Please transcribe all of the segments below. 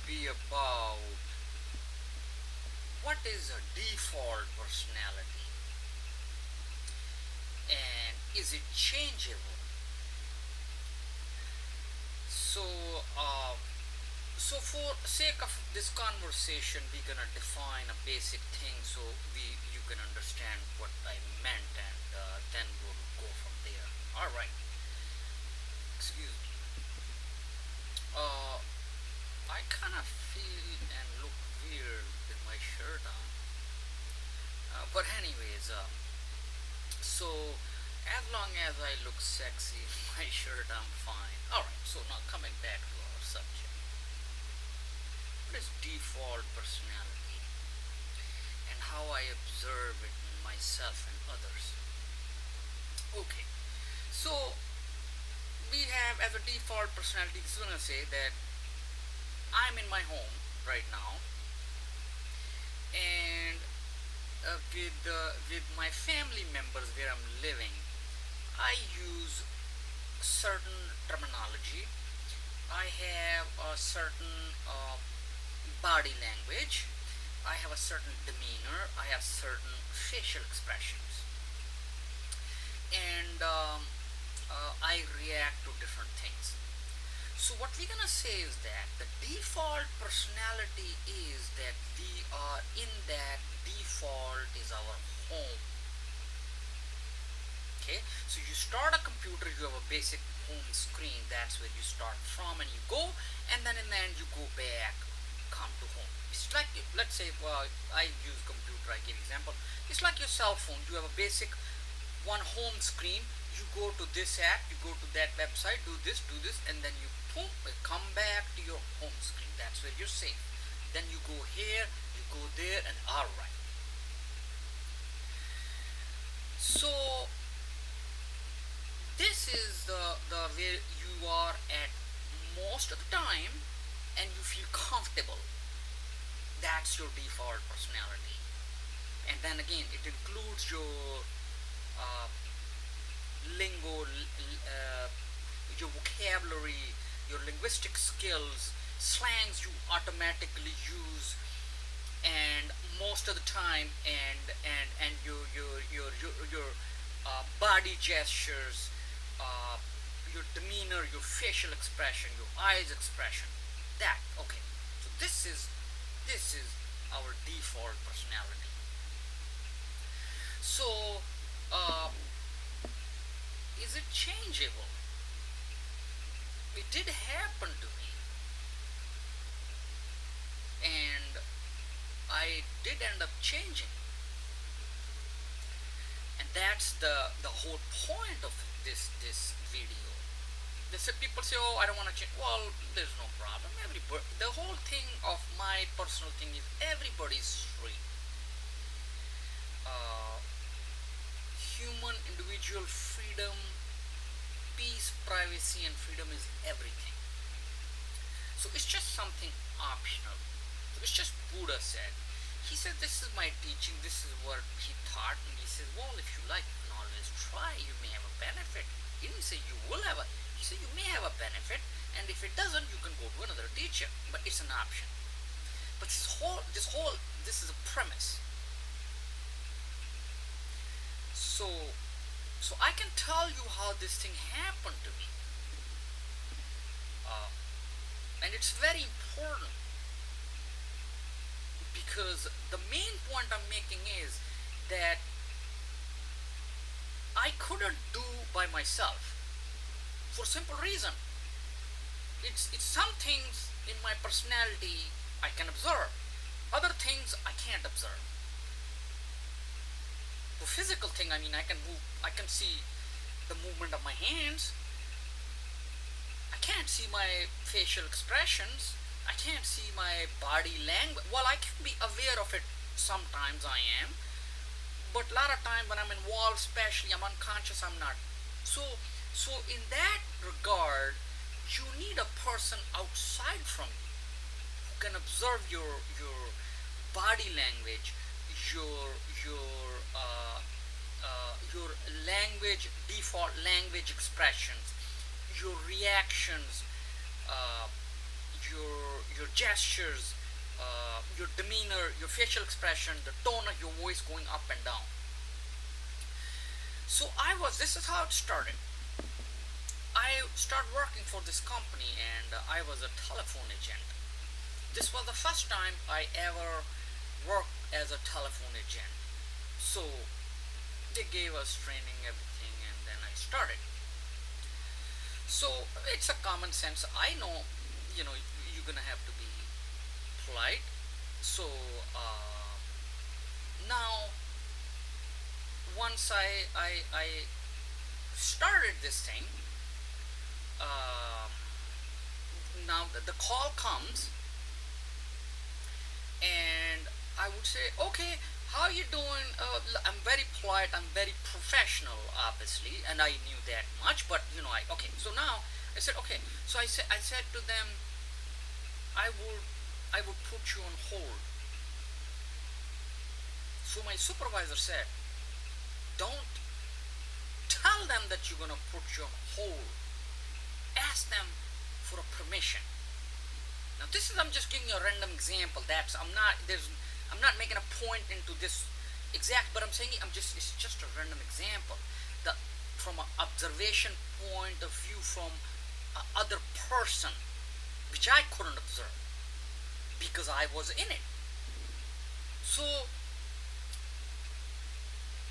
be about what is a default personality and is it changeable. So, uh, so for sake of this conversation, we're gonna define a basic thing so you can understand what I meant, and then we'll go from there. All right. Excuse me. Uh, I kind of feel and look weird with my shirt on. But anyways, so as long as I look sexy in my shirt, I'm fine. All right. So now coming back to our subject, what is default personality and how I observe it in myself and others? Okay. So we have as a default personality. This is gonna say that I'm in my home right now, and with my family members where I'm living, I use certain terminology. I have a certain body language. I have a certain demeanor. I have certain facial expressions, and I react to different things. So what we're gonna say is that the default personality is that we are in that default is our home. Okay, so you start a computer, you have a basic home screen, that's where you start from, and you go, and then in the end you go back, come to home. It's like, let's say, well, I use computer, I give example. It's like your cell phone. You have a basic one home screen. You go to this app, you go to that website, do this, and then you boom, come back to your home screen. That's where you're safe. Then you go here, you go there, and all right. So this is the where you are at most of the time, and you feel comfortable. That's your default personality. And then again, it includes your uh, lingo, your vocabulary, your linguistic skills, slangs you automatically use, and most of the time, and your body gestures, uh, your demeanor, your facial expression, your eyes expression. That okay. So this is our default personality. So, uh, is it changeable? It did happen to me, and I did end up changing, and that's the whole point of this video. They say people say, "Oh, I don't want to change." Well, there's no problem. Everybody, the whole thing of my personal thing is everybody's free. Uh, Human individual freedom, peace, privacy, and freedom is everything. So it's just something optional. So it's just Buddha said. He said, "This is my teaching. This is what he taught." And he said, "Well, if you like, you can always try. You may have a benefit." He didn't say you will have a. He said you may have a benefit, and if it doesn't, you can go to another teacher. But it's an option. But this is a premise. So, so I can tell you how this thing happened to me, uh, and it's very important because the main point I'm making is that I couldn't do by myself for simple reason. It's some things in my personality I can observe, other things I can't observe. For physical thing, I mean, I can move, I can see the movement of my hands. I can't see my facial expressions. I can't see my body language. Well, I can be aware of it sometimes. I am, but a lot of times when I'm involved, especially I'm unconscious. I'm not. So, so in that regard, you need a person outside from you who can observe your body language, your language, default language expressions, your reactions, uh, your gestures, your demeanor, your facial expression, the tone of your voice going up and down. So this is how it started. I started working for this company, and I was a telephone agent. This was the first time I ever worked as a telephone agent. So they gave us training, everything, and then I started. So it's a common sense. I know, you're gonna have to be polite. So now, once I started this thing, um, now the call comes, and I would say, okay, how you doing? I'm very polite. I'm very professional, obviously, and I knew that much. But okay. So now I said, okay. So I said to them, I would I would put you on hold. So my supervisor said, don't tell them that you're gonna put you on hold. Ask them for a permission. Now this is, I'm just giving you a random example. I'm not making a point into this exact, but it's just a random example. The From an observation point of view from a other person, which I couldn't observe because I was in it. So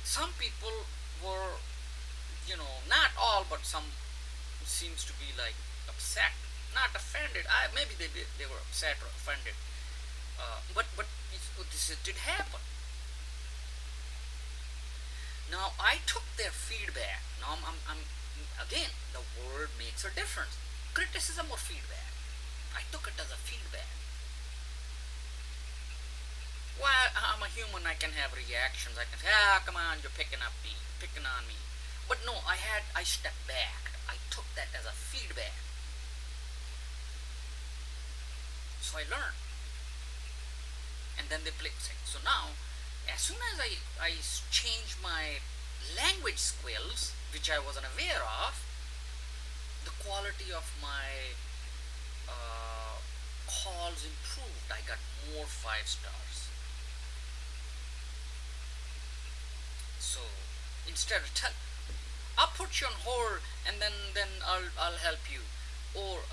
some people were, not all, but some seems to be like upset, not offended. Maybe they were upset or offended. But this did happen. Now I took their feedback. Now I'm again, the word makes a difference. Criticism or feedback. I took it as a feedback. Well, I'm a human. I can have reactions. I can say, come on, you're picking on me. But no, I stepped back. I took that as a feedback. So I learned, and then they played. So now, as soon as I changed my language skills, which I wasn't aware of, the quality of my calls improved. I got more 5 stars. So instead of I'll put you on hold, and then I'll help you, or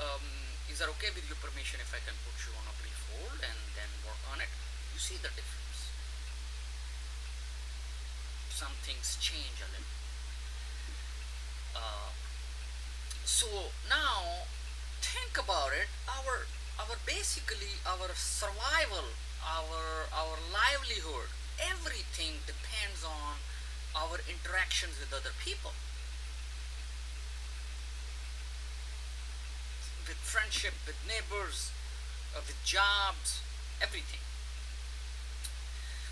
is that okay with your permission if I can put you on a brief hold and then work on it? You see the difference. Some things change a little. So now think about it. Our basically our survival, our livelihood, everything depends on our interactions with other people, with friendship, with neighbors, with jobs, everything.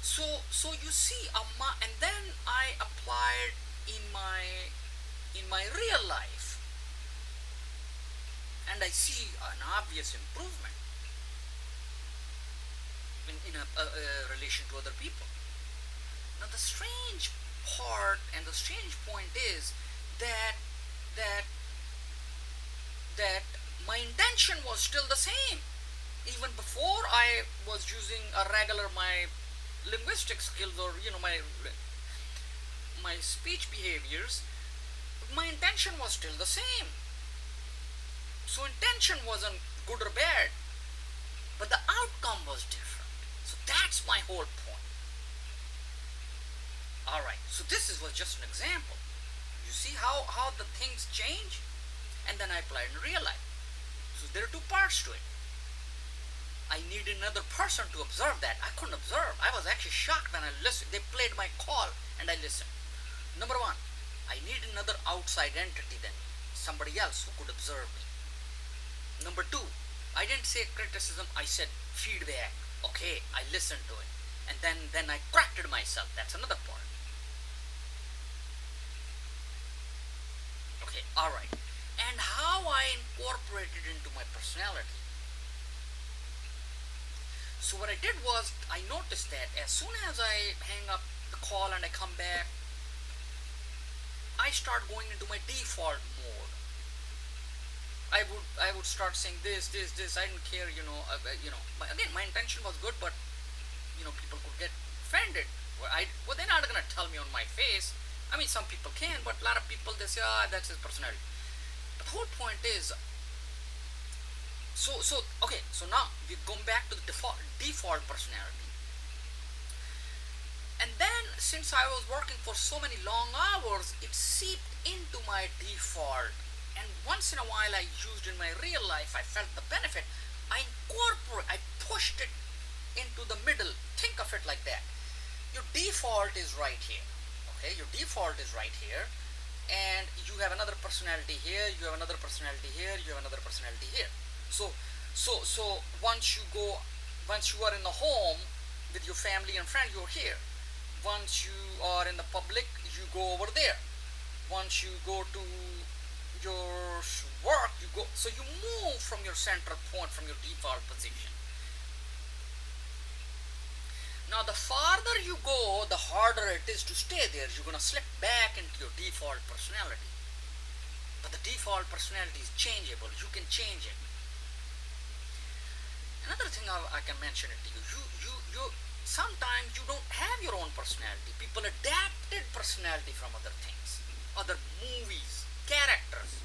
So you see, and then I applied in my real life, and I see an obvious improvement in a relation to other people. Now the strange part and the strange point is that that that my intention was still the same. Even before I was using a regular my linguistic skills, or my speech behaviors, my intention was still the same. So intention wasn't good or bad, but the outcome was different. So that's my whole point. Alright, so was just an example. You see how the things change? And then I apply it in real life. So there are two parts to it. I need another person to observe that. I couldn't observe. I was actually shocked when I listened. They played my call and I listened. Number one, I need another outside entity than me. Somebody else who could observe me. Number two, I didn't say criticism, I said feedback. Okay, I listened to it. And then I corrected myself. That's another part. Okay, alright. And how I incorporated into my personality. So what I did was, I noticed that as soon as I hang up the call and I come back, I start going into my default mode. I would start saying this. I didn't care, But again, my intention was good, but people could get offended. Well, they're not gonna tell me on my face. I mean, some people can, but a lot of people they say, that's his personality. But the whole point is, okay. So now we're going back to the default personality. And then, since I was working for so many long hours, it seeped into my default. And once in a while, I used in my real life. I felt the benefit. I pushed it into the middle. Think of it like that. Your default is right here. Okay, your default is right here, and you have another personality here. You have another personality here. You have another personality here. So once you are in the home with your family and friend, you're here. Once you are in the public, you go over there. Once you go to your work, you go. So you move from your central point, from your default position. Now, the farther you go, the harder it is to stay there. You're going to slip back into your default personality. But the default personality is changeable. You can change it. Another thing I can mention it to you. Sometimes you don't have your own personality. People adapted personality from other things, other movies, characters.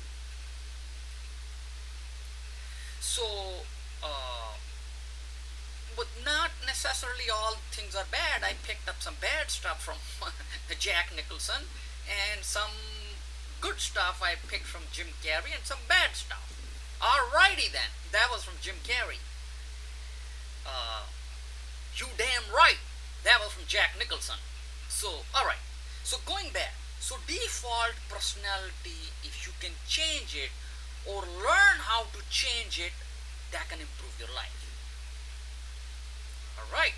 So, but not necessarily all things are bad. I picked up some bad stuff from Jack Nicholson, and some good stuff I picked from Jim Carrey, and some bad stuff. Alrighty then, that was from Jim Carrey. You damn right, that was from Jack Nicholson. So, alright. So going back, so default personality, if you can change it or learn how to change it, that can improve your life. Alright.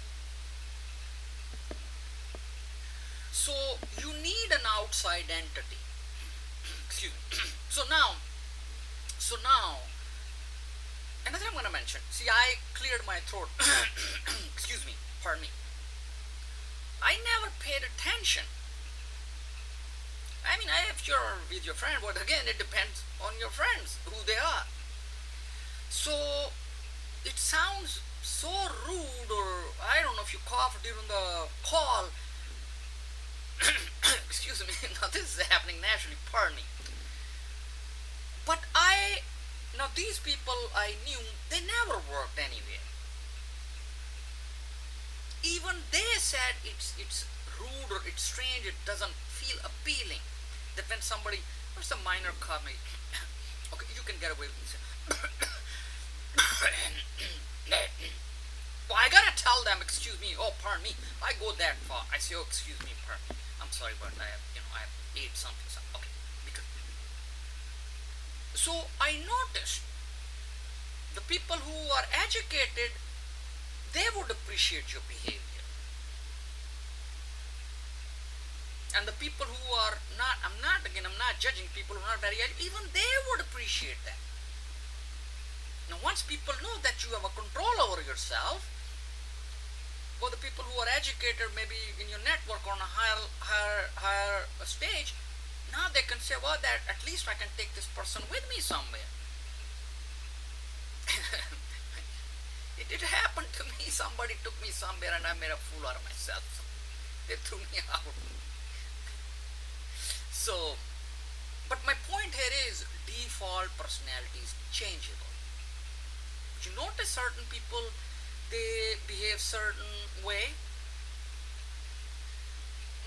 So you need an outside entity. Excuse me. So now, another thing I'm going to mention. See, I cleared my throat. Excuse me. Pardon me. I never paid attention. I mean, if you're with your friend, but again, it depends on your friends, who they are. So, it sounds so rude, or I don't know if you cough during the call. Excuse me. Now, this is happening naturally. Pardon me. But now these people I knew, they never worked anywhere. Even they said it's rude or it's strange, it doesn't feel appealing. That when somebody, what's a minor comment? Okay, you can get away with this. Well, I gotta tell them, excuse me, oh, pardon me, I go that far. I say, oh, excuse me, pardon me. I'm sorry, but I have ate something. Okay, because so I noticed the people who are educated, they would appreciate your behavior. And the people who are not, I'm not judging people who are not very educated, even they would appreciate that. Now, once people know that you have a control over yourself, or the people who are educated, maybe in your network on a higher stage, now they can say, well, that at least I can take this person with me somewhere. It happened to me. Somebody took me somewhere and I made a fool out of myself. They threw me out. So, but my point here is default personality is changeable. You notice certain people, they behave certain way.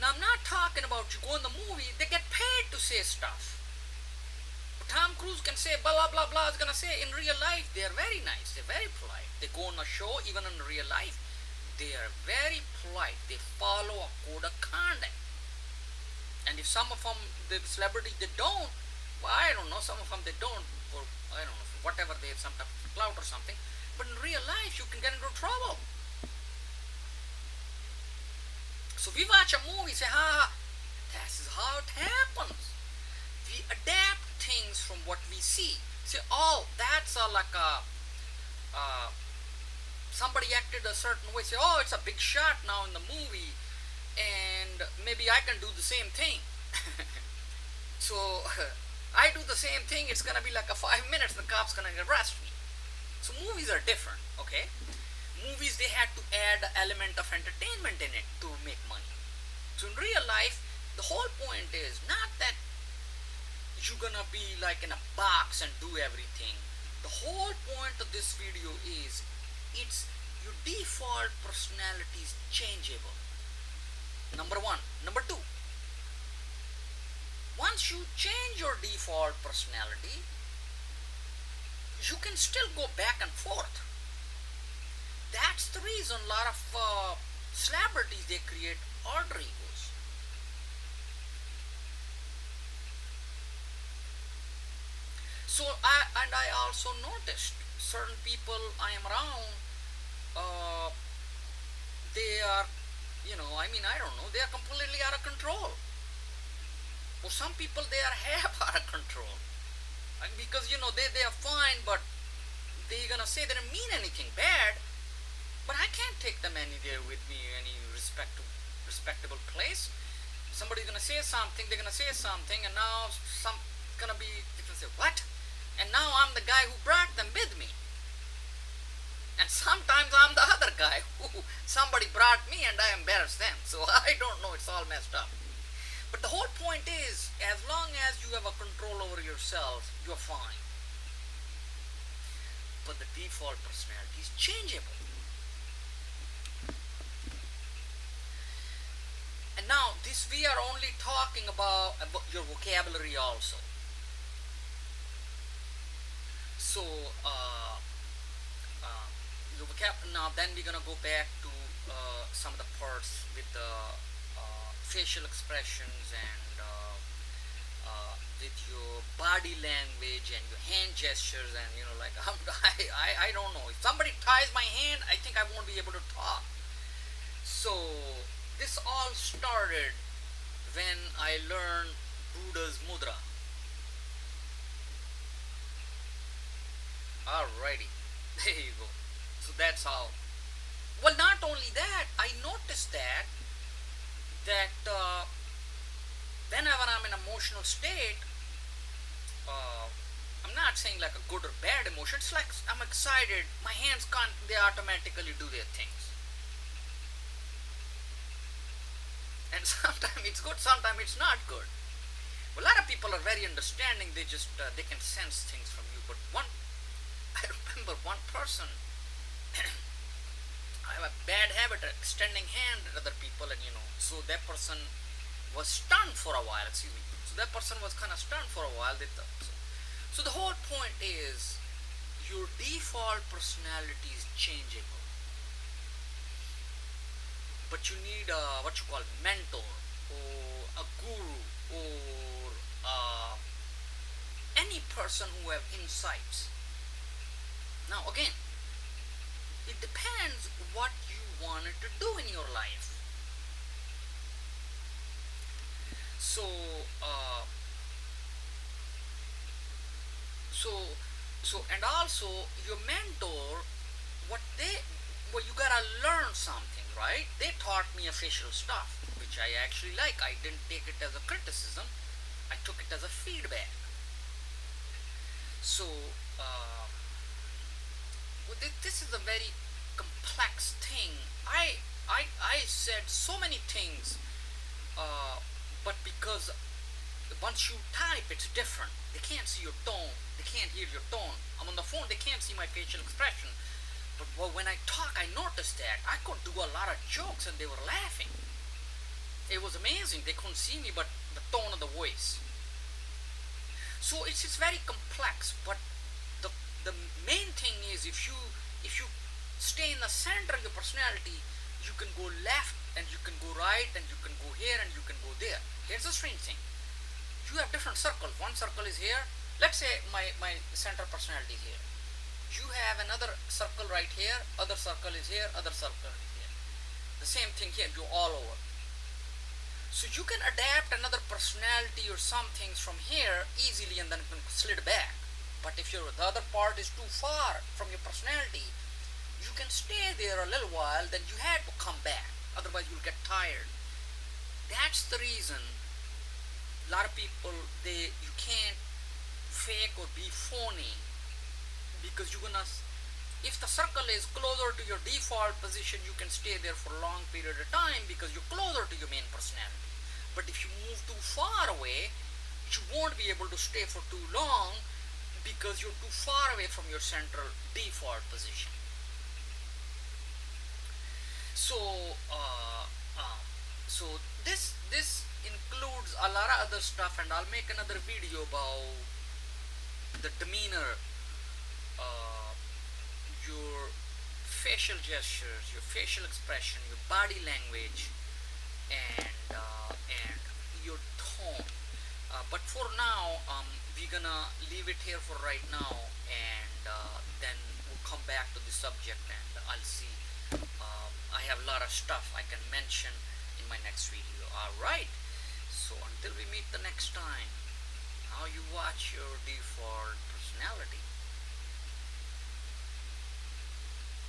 Now, I'm not talking about you go in the movie, they get paid to say stuff. Tom Cruise can say blah blah blah blah, is gonna say in real life they are very nice, they're very polite. They go on a show, even in real life, they are very polite. They follow a code of conduct. And if some of them, the celebrities, they don't, well, I don't know, some of them they don't, or I don't know, whatever, they have some type of clout or something. But in real life, you can get into trouble. So we watch a movie, say, this is how it happens. We adapt things from what we see. Say, oh, that's like a, somebody acted a certain way. Say, oh, it's a big shot now in the movie, and maybe I can do the same thing. So, I do the same thing, it's gonna be like a 5 minutes, the cop's gonna arrest me. So movies are different, okay? Movies, they had to add an element of entertainment in it to make money. So in real life, the whole point is not that you're gonna be like in a box and do everything. The whole point of this video is it's your default personality is changeable. Number one. Number two, once you change your default personality, you can still go back and forth. That's the reason a lot of celebrities, they create alter egos. So I also noticed certain people I am around, uh, they are, I mean, I don't know, they are completely out of control. For some people, they are half out of control. Because, they are fine, but they're gonna say they didn't mean anything bad, but I can't take them anywhere with me, any respectable place. Somebody's gonna say something, they're gonna say something, and now they're gonna say, what? And now I'm the guy who brought them with me. And sometimes I'm the other guy who somebody brought me and I embarrassed them. So I don't know, it's all messed up. But the whole point is, as long as you have a control over yourself, you're fine. But the default personality is changeable. And now, this we are only talking about your vocabulary also. So, now then we're gonna go back to some of the parts with the facial expressions and with your body language and your hand gestures, and like I don't know, if somebody ties my hand, I think I won't be able to talk. So this all started when I learned Buddha's mudra. Alrighty, there you go. So that's how. Well, not only that, I noticed that whenever I'm in emotional state, I'm not saying like a good or bad emotion. It's like I'm excited. My hands can't. They automatically do their things. And sometimes it's good. Sometimes it's not good. A lot of people are very understanding. They just they can sense things from you. But I remember one person. I have a bad habit of extending hand at other people, and so that person was stunned for a while. Excuse me. So that person was kind of stunned for a while. So the whole point is your default personality is changeable, but you need a what you call mentor or a guru or any person who have insights. Now again, it depends what you wanted to do in your life. So, and also your mentor, well, you gotta learn something, right? They taught me official stuff, which I actually like. I didn't take it as a criticism. I took it as a feedback. So, well, this is a very complex thing. I said so many things, but because once you type, it's different. They can't see your tone. They can't hear your tone. I'm on the phone. They can't see my facial expression. But when I talk, I noticed that I could do a lot of jokes and they were laughing. It was amazing. They couldn't see me, but the tone of the voice. So it's very complex. But the main thing is if you stay in the center of your personality, you can go left and you can go right and you can go here and you can go there. Here's the strange thing. You have different circles. One circle is here. Let's say my center personality is here. You have another circle right here. Other circle is here. Other circle is here. The same thing here. You're all over. So you can adapt another personality or some things from here easily and then can slid back. But if the other part is too far from your personality, you can stay there a little while, then you had to come back. Otherwise you'll get tired. That's the reason a lot of people, you can't fake or be phony, because you're gonna, if the circle is closer to your default position, you can stay there for a long period of time because you're closer to your main personality. But if you move too far away, you won't be able to stay for too long because you're too far away from your central default position. So so this includes a lot of other stuff, and I'll make another video about the demeanor, uh, your facial gestures, your facial expression, your body language, and your tone. But for now, we're gonna leave it here for right now, and then we'll come back to the subject, and I'll see. I have a lot of stuff I can mention in my next video. Alright, so until we meet the next time, now you watch your default personality.